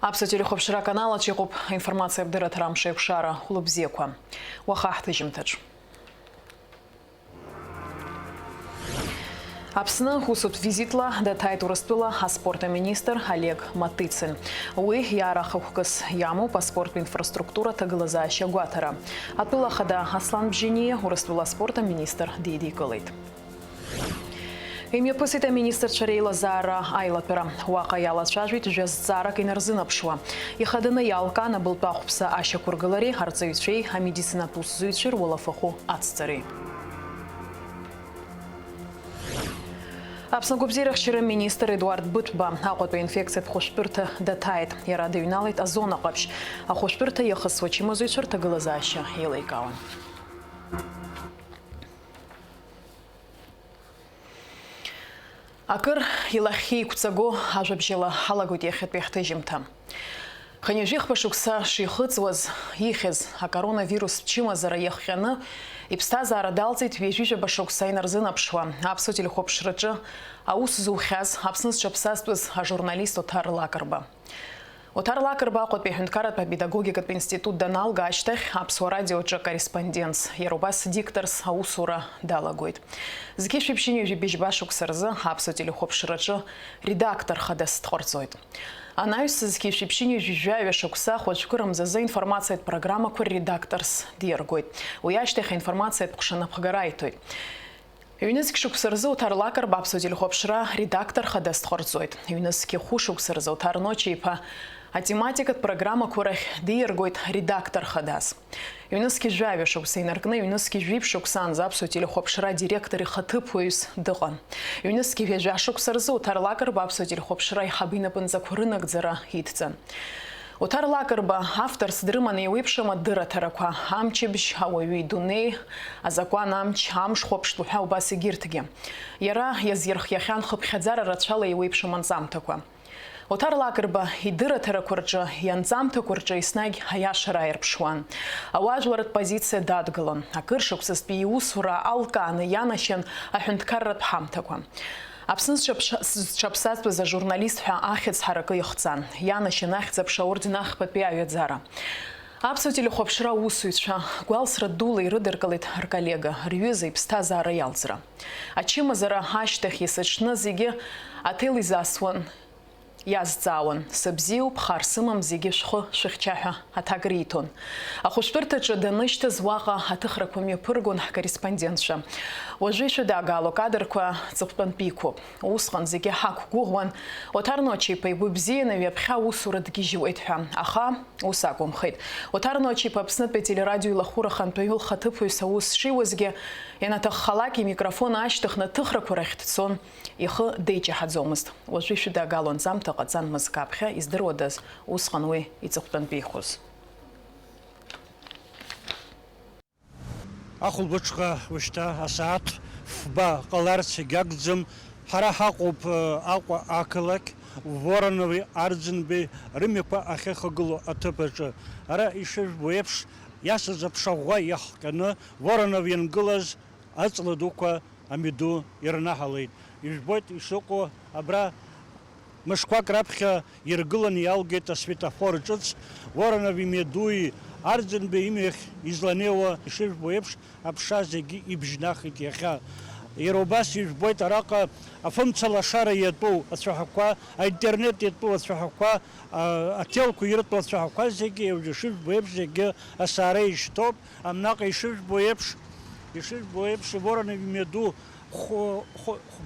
Апсатили хопшира канала чекуп информация бдыра тарамши пшара хулубзеква. Уахахты жимтач. Апсны хусут визитла детай турыстула спорта министр Олег Матыцин. Уи яра хукас яму паспорт инфраструктура таглазаща гуатара. Атула хада Аслан Бжини урыстула спорта министр Диди Калит. Имя посета министр Чарейла Зара Айлапера. Уака яла чажвит жез Зара кинерзина пшуа. И хадына ялка на был пахупса аша кургалари харцевичей, а медицина тусзуичер волафаху аццари. Апсангубзирах ширы министр Эдуард Бутба ақоту инфекция хошпирта датайт. Ярады юналайт азона қапш. А хошпирта яхас вачимазуичер тагалазаща елайкаван. Акыр илахи куцаго ажабжела халагут ехет бехтежимта. Ханежих пашукса шихыцваз ихез, а коронавирус чимазара ехяны, и пстазара далцит вежиже башукса инарзына пшва. Апсутили хопшрачы, а ус зухяз, апсныз чапсаствыз, а журналист отар лакарба. Отар лакарба қот пехунткарат по педагогикат институт данал гаштех, апсуа радиоча корреспонденс, ерубас дикторс аусура далагойт. Зги шипшини уже бежбашук сарзы, апсутили хопшрачы, редактор хадас тхорцойт. Анализ зги шипшини уже жаве шукса, хочкурам за информация от программа кур редакторс диргойт. Уяштех информация от пкшана пхагарайтойт. Юнеск шуксарзы утар лакарба апсутили хопшра, редактор хадас тхорцойт. Юнески хушуксарзы утар ночи по а тематика программа курах диргойт редактор хадас. Юнески жаве шукса инаркны, юнески жвип шуксан запсутили хопшра директоры хатыпуюс дыган. Юнески вежа шуксарзы утар лакарба апсутили хопшра и хабина панзакурынак дзара хитцан. Утар лакарба автор сдрыманы уипшама дыра тараква. Амчибш хауи дуней, а закон амч амш хопшту хаубаси гиртге. Яра язирх яхан хопхадзара рачала и уипшаман замтаква. Утар лакарба и дыра таракурджа, янзамта курджа и снаг хаяшара эрпшуан. Ауажварат позиция дадгалон. А кыршук соспи усура алканы янашен ахюнткаррат хамтаква. Апсынс чапсаствы за журналист ахец харакы яхцан. Янашен ахцапша орденах папиавет зара. Апсутили хопшра усуитша. Гуалсра дула и рыдеркалит коллега. Рюза и пста зара ялзра. А чима зара хаштах есачна зиге ателы засван. Язцауан, сабзиу пхарсымам зиги шхы шихчаха атагритон. А хушпиртача данышта зваға атыхраквами пыргун корреспондентша. Ожишу дагало кадрква цыптан пику. Усхан зиги хак гугван. Отар ночи пайбу бзиенове пха усура дгижуэтха. Аха усакум хит. Отар ночи папснат по телерадио лахурахан павил хатыпуйса ус шивозге. Янатах халаки микрофон аштах на тыхракварахтсон. Ихы дейча хадзомыст. Ожишу дагалон замта قطعاً مزكابخة إزدرودز وسخنوي يتقطن بيخوز. أخو بتشقى وشتا أسات فبا قلارس جاكزم حرا حقوب أقوى أكلك ورنوي أرزن بي رميقا أخي خقلو أتبج أرا إيشيش بويبش ياسز بشغوي يحكنا ورنوي نقلز أصل دوكا أميدو يرناحلين يجبويت يشوكو أبرا Мышква крапха иргылан ялгета светофор джц, воронови медуи, арзенбе имех изланева, шиш боепш, абшазеги и бжнах и тяха. Иробас ишбой тарака, а функция шара етпу отсахаква, а интернет етпу отсахаква, а телку етпу отсахаква зеги, уже шиш боепш зеги, а сарей штоп, а мнака и шиш боепш, воронови меду,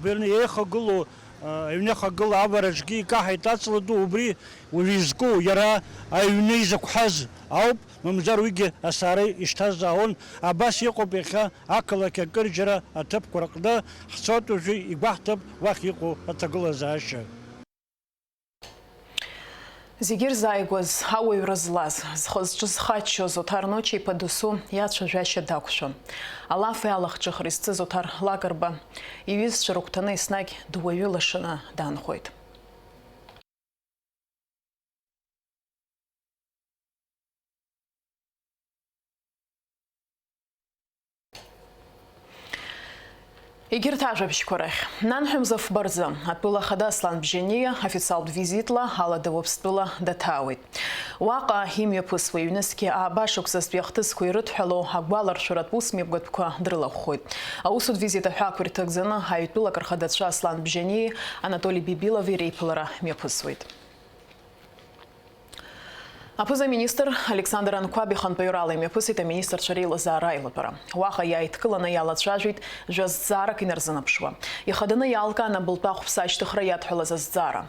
берни эхо гулу, Ивняха гыл аваражги кахайтацла ду убри уризку яра айвней закухаз ауп мамзар уиги асары иштазаон абас якубеха акала кекыржара атып куракда хсот уже игбахтып вахику атагыла заша Зигир зайгоз хауи разлаз зхачо зотар ночи падусу яча жаще дакушон. Алаф и Аллах Христы зотар лагарба и виз широктаны снаг дуаю лашана данхойт. Игиртажа бишкорех. Нанхемзов барзам. Отбыла хада Аслан Бжения, официал визитла, ала девобстыла датауит. Уака химия пысвы юнески, а башук заспехтыс хуйрыт хало, агбалар шурат пус мебготпка дрыла хуйт. А усуд визита хаквир тагзана, хаютбыла кархадатша Аслан Бжения, Анатолий Бибила верейпылара мепысвыт. Апыза министр Александр Анквабихан пойралы мепысыта министр Шарила Зарайлапара. Уаха яйткылана ялатшажит жаз зара кинерзанапшва. Ихадана ялка на былтахупса штыхраят хулазаззара.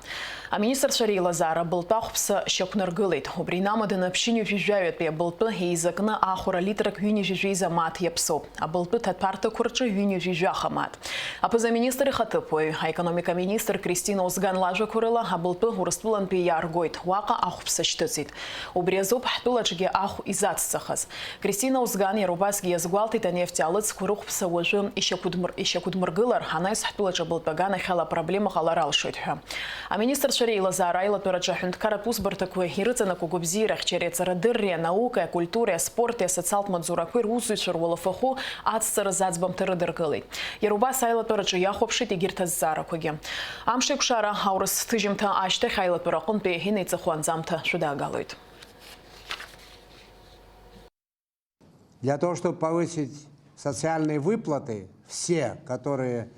А министр Шарила Зара былтахупса щекнаргылит. Убринамадына пшиню жижжавят пе былпы хейзакна ахура литрак юни жижиза мат епсоп. А былпы татпарта курчы юни жижаха мат. Апыза министр хатыпой. А экономика министр Кристина Узган лажа курыла. А былпы урыстулан пе яргойт. Уака ахупса штыцит. Убрезуб хтулачге аху изаццахаз. Кристина Узган ярубасги язгуалтита нефтялыц курухпса уажу ищекудмыргылар. Анайс хтулача былпагана хала проблема халарал шойтха. А министр Шарила Зарайла турачахунд карапус бартакуе хирыцана кугубзирах через радыррия, наука, культура, спорт, социал-мадзуракуй рузуй шарволофаху аццаразацбам тырыдыргылый. Ярубас айла турача яхопшит и гиртаз заракуге. Амшик шара аурас тыжимта аште хайла туракун пехин и цехуанзамта шудагалует. Для того, чтобы повысить социальные выплаты, все, которые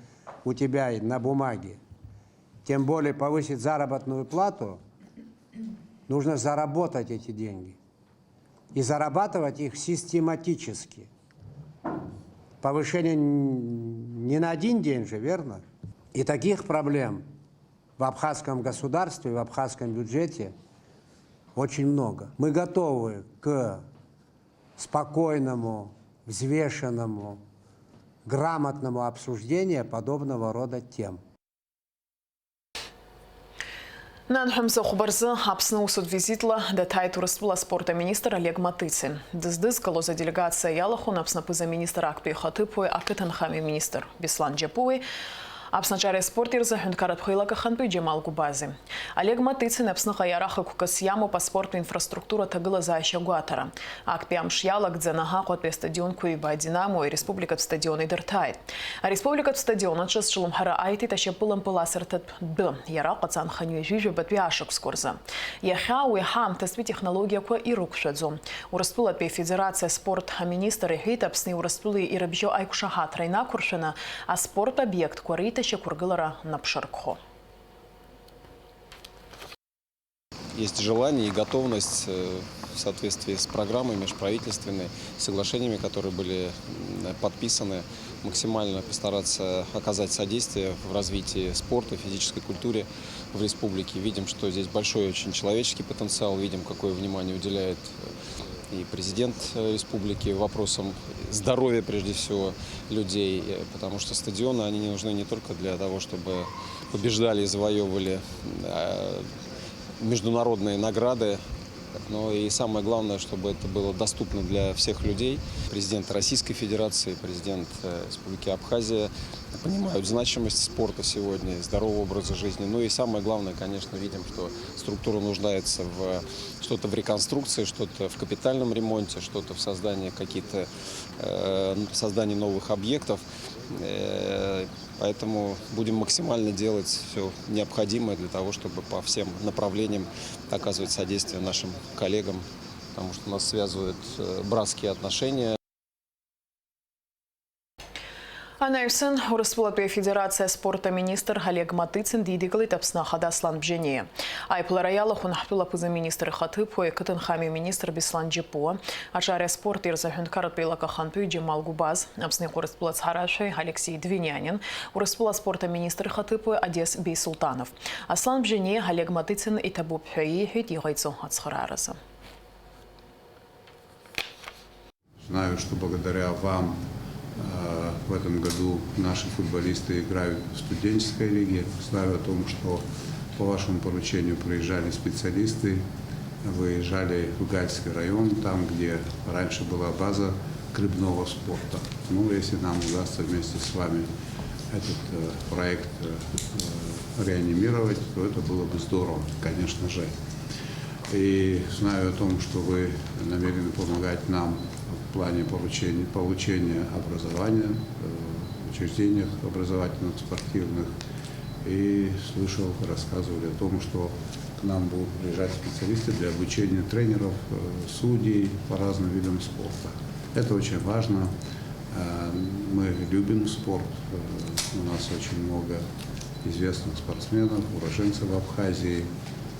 у тебя на бумаге, тем более повысить заработную плату, нужно заработать эти деньги. И зарабатывать их систематически. Повышение не на один день же, верно? И таких проблем в абхазском государстве, в абхазском бюджете очень много. Мы готовы к спокойному, взвешенному, грамотному обсуждению подобного рода тем. Нанхемза хубарзы апсны усуд визитла датайт урыстула спорта министр Олег Матыцин. Дыздыз колоза делегация ялахун апсна пыза министр Акпи Хатыпуй, Акытанхами министр Беслан Джапуй, Апсначаре спортирза хюнкарат хуйлака ханпы Джемал Губази. Олег Матыцин апсны хаяраха кукасьяму по спорту инфраструктура тагыла за Ащагуатара. Акпи амшьяла гдзенаха хотпе стадион Куиба Динамо и республика стадион Идертайт. А республика стадион отчас шелумхара айти тащепылым пыласыртат б. Яра кацан ханю жижу батвяшек скорза. Яха уихам тасви технология ко и рукшадзу. Урастула пе федерация спорт министр Эхит апсны урастулы и рабжо айкушахат райна куршина, а спорт объект корит Есть желание и готовность в соответствии с программой межправительственной, соглашениями, которые были подписаны, максимально постараться оказать содействие в развитии спорта, физической культуре в республике. Видим, что здесь большой очень человеческий потенциал, видим, какое внимание уделяет и президент республики вопросам здоровья, прежде всего, людей, потому что стадионы, они не нужны не только для того, чтобы побеждали и завоевывали международные награды, но и самое главное, чтобы это было доступно для всех людей. Президент Российской Федерации, президент Республики Абхазия понимают значимость спорта сегодня, здорового образа жизни. Ну и самое главное, конечно, видим, что структура нуждается в что-то в реконструкции, что-то в капитальном ремонте, что-то в создании создании новых объектов. Поэтому будем максимально делать все необходимое для того, чтобы по всем направлениям оказывать содействие нашим коллегам, потому что нас связывают братские отношения. Анайсын, Республика Федерация спорта министр Олег Матыцин дидиглит апсна хада Аслан Бжения. Айплараяла хунахтула пыза министр Хатыпуй, Кытанхами министр Беслан Джапуа, Ачаря спорт ирза хюнкарат пейлака ханпуй Джемал Губаз, апсны Республика Харашей Алексей Двинянин, Республика спорта министр Хатыпуй Одесс Бейсултанов. Аслан Бжения, Олег Матыцин и Табуб Хюи Хюдигайцу Ацхарараза. Знаю, что благодаря вам в этом году наши футболисты играют в студенческой лиге. Знаю о том, что по вашему поручению приезжали специалисты, выезжали в Гальский район, там, где раньше была база гребного спорта. Ну, если нам удастся вместе с вами этот проект реанимировать, то это было бы здорово, конечно же. И знаю о том, что вы намерены помогать нам в плане получения образования учреждениях образовательных, спортивных. И слышал, рассказывали о том, что к нам будут приезжать специалисты для обучения тренеров, судей по разным видам спорта. Это очень важно. Мы любим спорт. У нас очень много известных спортсменов, уроженцев Абхазии.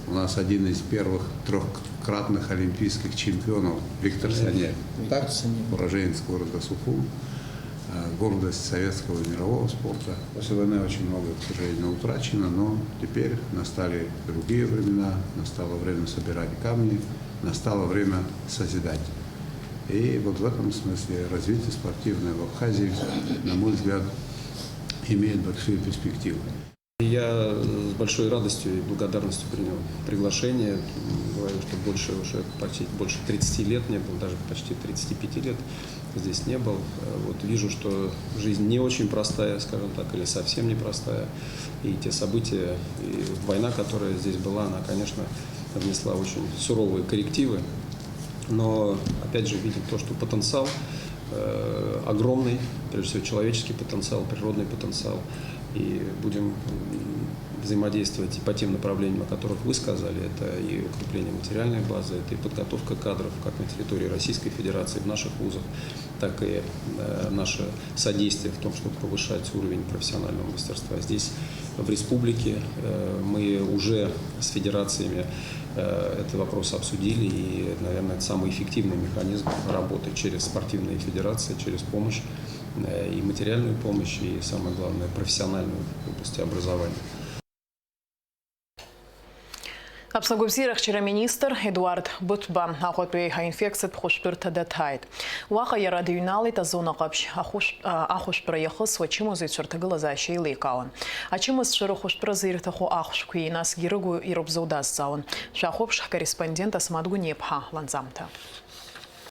У нас один из первых трехкратных олимпийских чемпионов Виктор Санев. Так, уроженец города Сухум. Гордость советского и мирового спорта. После войны очень много, к сожалению, утрачено, но теперь настали другие времена, настало время собирать камни, настало время созидать. И вот в этом смысле развитие спортивное в Абхазии, на мой взгляд, имеет большие перспективы. Я с большой радостью и благодарностью принял приглашение. Говорю, что больше 30 лет не был, даже почти 35 лет здесь не был. Вот вижу, что жизнь не очень простая, скажем так, или совсем непростая. И те события, и война, которая здесь была, она, конечно, внесла очень суровые коррективы. Но, опять же, видим то, что потенциал огромный, прежде всего человеческий потенциал, природный потенциал. И будем взаимодействовать и по тем направлениям, о которых вы сказали. Это и укрепление материальной базы, это и подготовка кадров как на территории Российской Федерации в наших вузах, так и наше содействие в том, чтобы повышать уровень профессионального мастерства. Здесь, в республике, мы уже с федерациями этот вопрос обсудили, и, наверное, это самый эффективный механизм работы через спортивные федерации, через помощь, и материальную помощь, и, самое главное, профессиональную в области образования. Апснагубзирах вчера министр Эдуард Бутба охотбей инфекция пхушпирта датайт. Уаха ярады юналы та зона капш ахуш проехал чему зайцуртагала защи и лейкаун. А чему с шерохуш прозиртаху ахушку и нас гирогу и робзаудас заун. Шахопш корреспондента смадгу непха ланзамта.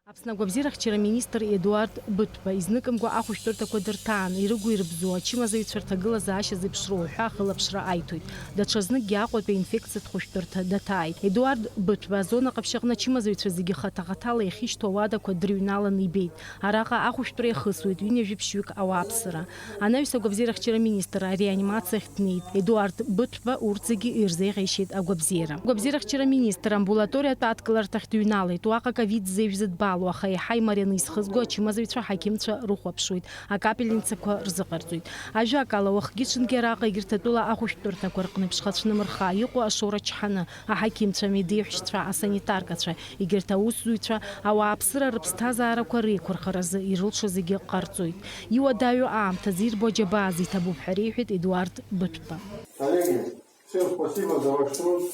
Апснагубзирах вчера министр Эдуард Бутба изныкамгу ахуштуртаку дыртаан ирыгу ирбзу ачима зайцуртагала защи зайпшру хахала пшра айтуит. Дачазнык гяхотбей инфекция тхуштурта датайт. Эдуард Бутба зона капшагна чима зайцурзиги хатагатала и хиштовада квадрюнала нибейт. Араха ахуштуре хысует виневжипшуик ауапсара. Анависагубзирах вчера министр реанимациях тнит. Эдуард Бутба урциги ирзей решит агубзира. Губзирах вчера министр амбулатория таткалартах тюнала. Туака ковид зайвзит бал. Уахай хаймарин исхызго чимазовича хакимча рухопшуит, а капельницаква рзыкарзуит. Ажа кала уахгичнгераqa игиртатула ахуштурта кваркнепшхатшны мырха иqu ашура чхана, а хакимча медихштра, а санитаркача игиртаусуитра, а уапсыра рыбстазаараква реквархаразы ирылшызыги қарцуит. Иуадаю аамта зирбо джабази табуб харихит Эдуард Бутба. Коллеги, всем спасибо за ваш труд.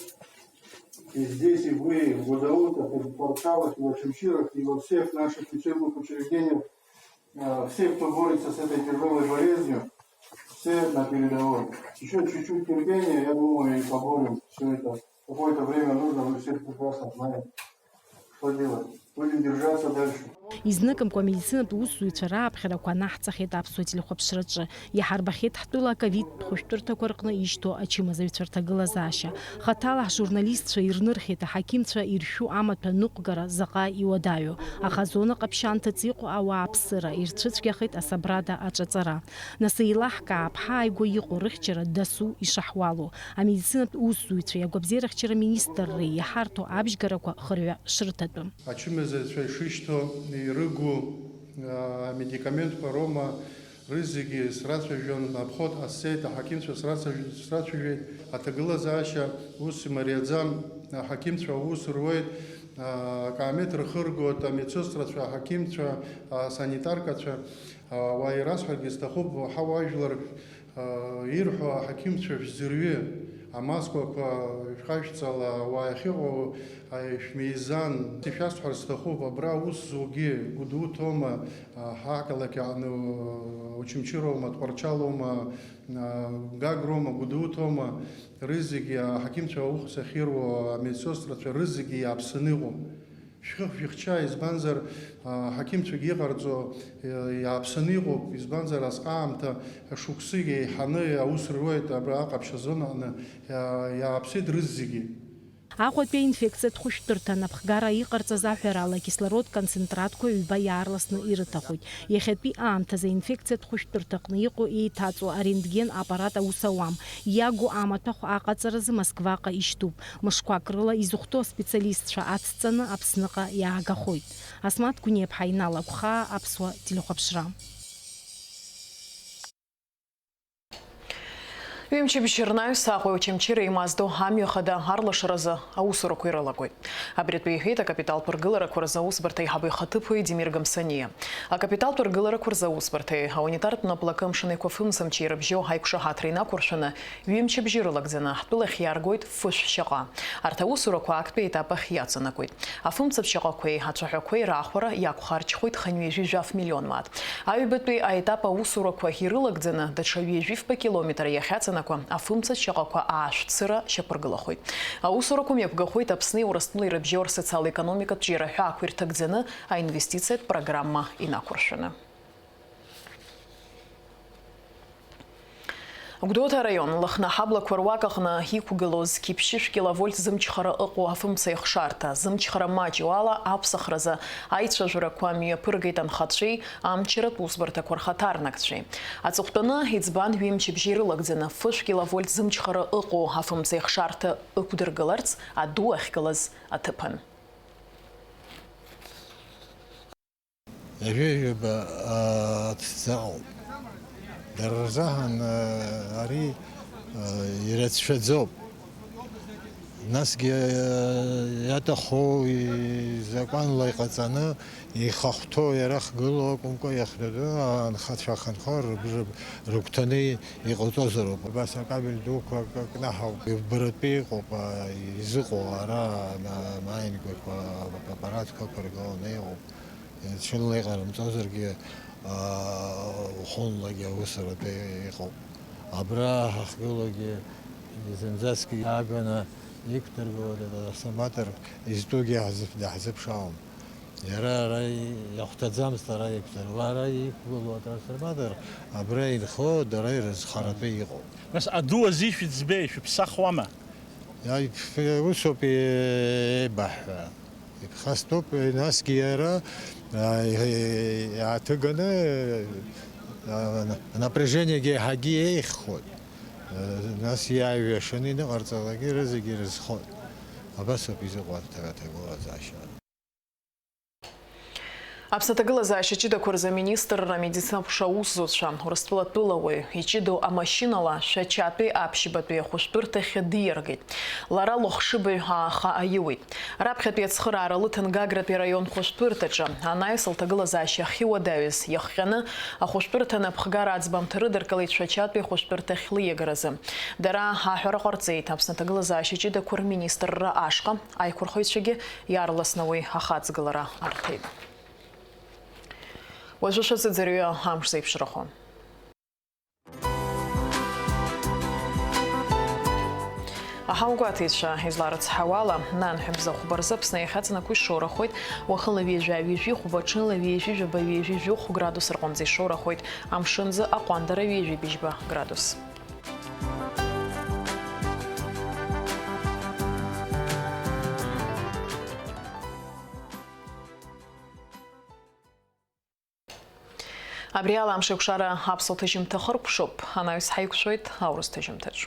И здесь, и вы, в Гудаутах, и в Порталах, и в Ачимчирах, и во всех наших учебных учреждениях, все, кто борется с этой тяжелой болезнью, все на передовой. Еще чуть-чуть терпения, я думаю, и поборем все это. Какое-то время нужно, вы все прекрасно знаете, что делать. Будем держаться дальше. Изныкамко медицина усуитра рабхираква нахцахет апсуатили хопшрыджы. Яхарбахет хтула ковид пхуштурта коркна ишто ачимазавитвартагала заша. Хаталах журналистша ирнырхета хакимтша иршу аматва нуқгара заqa иуадаю. Ахазона қапшанта циқу ауапсыра ирчыцгяхет асабрада ачацара. Насаилахка апхайго иқу рыхчера дасу ишахвалу. А медицина усуитра ягобзирахчера министры яхарту абжгараква хырвя шртату. Шишто и рыгу медикамент парома рызыги срацужен обход ассета хакимство срацужен атагыла заша ус мариадзам хакимство ус рует каметр хырго та медсестра хакимство санитарка вайрас хагистахуб хаважлар ирху хакимство зирве а Москва кажется вайхио шмейзан сейчас харстахова браус зуги гуду тома хакалаки ану учимчирома творчалома гагрома гуду тома рызыги хакимча ух сахиру медсестра рызыги абсыныгу шхых вихча из банзар хакимча гигардзо абсыныгу из банзар асамта шуксыги ханы аусрует абра капшазона я абсид рызыги. Аҟәатәи инфекциатә хәышәтәырҭа напхгара иҟарҵаз аҳәарала акислород концентратқәа ҩба иаарласны ирыҭахоит. Иахьатәи аамҭазы инфекциатә хәышәтәырҭаҟны иҟоу еиҭаҵуа арентген аппарат аус ауам. Иагу амаҭәахә аҟаҵаразы Москваҟа ишьҭуп. Мышқәак рыла изыхәҭоу аспециалистцәа ацҵаны Аԥсныҟа иаагахоит. Асмаҭ Гәниеԥҳа, Инал Агәхаа, Аԥсуа телехәаԥшра. Ҩымчыбжьырнаҩ саҟәеи учамчыра имаздо амҩахада арлашаразы аусурақәа ирылагоит. Абри иҳәеит акапиталтә ргыларақәа рзы аусбарҭа аиҳабы ихаҭыԥуаҩ Демир Гамсаниа. Акапиталтә ргыларақәа рзы аусбарҭеи аунитартә напылакы мшынеиқәа фымцамчи ирыбжьоу аиқәшаҳаҭра инақәыршәаны ҩымчыбжьы ирылагӡаны ҳтәылахь иааргоит фышә шьаҟа. Арҭ аусурақәа актәи етап ахь иаҵанакуеит. Афымцатә шьаҟақәеи ацәаҳәақәеи раахәара иақәхарџьхоит хынҩежәижәаф миллион мааҭ. Аҩбатәи аетап аусурақәа ирылагӡаны даҽа ҩежәифба километр иахьаҵанакуа афымцатә шьаҟақәа аашәцыра шьақәыргылахоит. Аусурақәа мҩаԥгахоит Аԥсни Урыстәылеи ирыбжьоу рсоциал-економикатә џьираҳәаақәа ирҭагӡаны аинвестициатә программа инақәыршәаны. Гәдоуҭа раион лыхнаҳаблақәа руак аҟны иқәгылоз киԥшьышә киловольт зымчхара ыҟоу афымца ихшарҭа, зымчхара маҷу ала аԥсахразы аицәажәарақәа мҩаԥыргеит анхацәеи, амчаратә усбарҭақәа рхаҭарнакцәеи. Аҵыхәтәаны иӡбан ҩымчыбжьы ирылагӡаны фышә киловольт зымчхара ыҟоу афымца ихшарҭа ықәдыргыларц аду ахьгылаз аҭыԥан. Дырзаҳан ари ирацәшәаӡоуп. Насгьы иаҭаху закәанла иҟаҵаны ихахәҭоу иарахгыло акәымкәа иахьдыду анхацәа ахынхо рыгәҭаны иҟаҵозароуп. Абас акабель дуқәа кнаҳауп. Братәи иҟоуп, изыҟоу ара маинқәақәа, аппаратқәақәа ргыланы иҟоуп. Ҽынла иҟарымҵозаргьы хонлагьы аусуратәы иҟоуп. Абра ҳахгылогьы зынӡаск ааганы иқәдыргылоит атрансформатор изтәугьы даҳзыԥшаауам. Иара ара иахәҭаӡамызт ара иқәдыруа, ара иқәгылоу атрансформатор абра инхо дара ирызхаратәы иҟоуп. Нас аду азишәа ӡбеи, шәыԥсахуама? Усоуп еибаҳҳәа. Иԥхастәуп, насгьы иара иааҭыганы напряжениагьы еиҳагьы еиӷьхоит. Нас иааҩашаны иныҟарҵалакгьы зегьы ирызхоит. Абасоуп изыҟоу аҭагылазаашьа. Аԥсаҭагылазаашьа ҷыдақәа рзы аминистрра амедицинатә аусзуцәа Урыстәылатәылауаҩ иҷыдоу амашьынала Шәачатәи аԥшьбатәи ахәышәтәырҭахь диаргеит. Лара лыхшыбаҩ ааха аиуеит. Раԥхьатәи ацхыраара лыҭангагратәи раион хәышәтәырҭаҿы анаҩс лҭагылазаашьа ахьуадаҩыз иахҟьаны ахәышәтәырҭа напхгара аӡбамҭа рыдыркылеит Шәачатәи ахәышәтәырҭахь лиагаразы. Дара аҳәара ҟарҵеит Аԥсны аҭагылазаашьа ҷыдақәа рминистрра ашҟа, аиқәырхаҩцәагьы иаарласны уи ахаҵгылара арҭеит. Уажәы шәаӡыӡырҩы амш зеиԥшрахон. Аҳаугәаҭеицәа изларыцҳауала нанҳәа бзахәба рзы Аԥсны иахьаҵанакуа ишоурахоит. Уахыла ҩежәа-ҩежәи хәбаҽыла ҩежәи-жәаба-ҩежәи-жәохә градус рҟынӡа ишоурахоит. Амшынзы аҟәандара ҩежәи-быжьба градус. Абри ала амш еиқәшара аԥсуа ҭыжьымҭа хыркәшоуп. Анаҩс ҳаиқәшәоит аурыс ҭыжьымҭаҿ.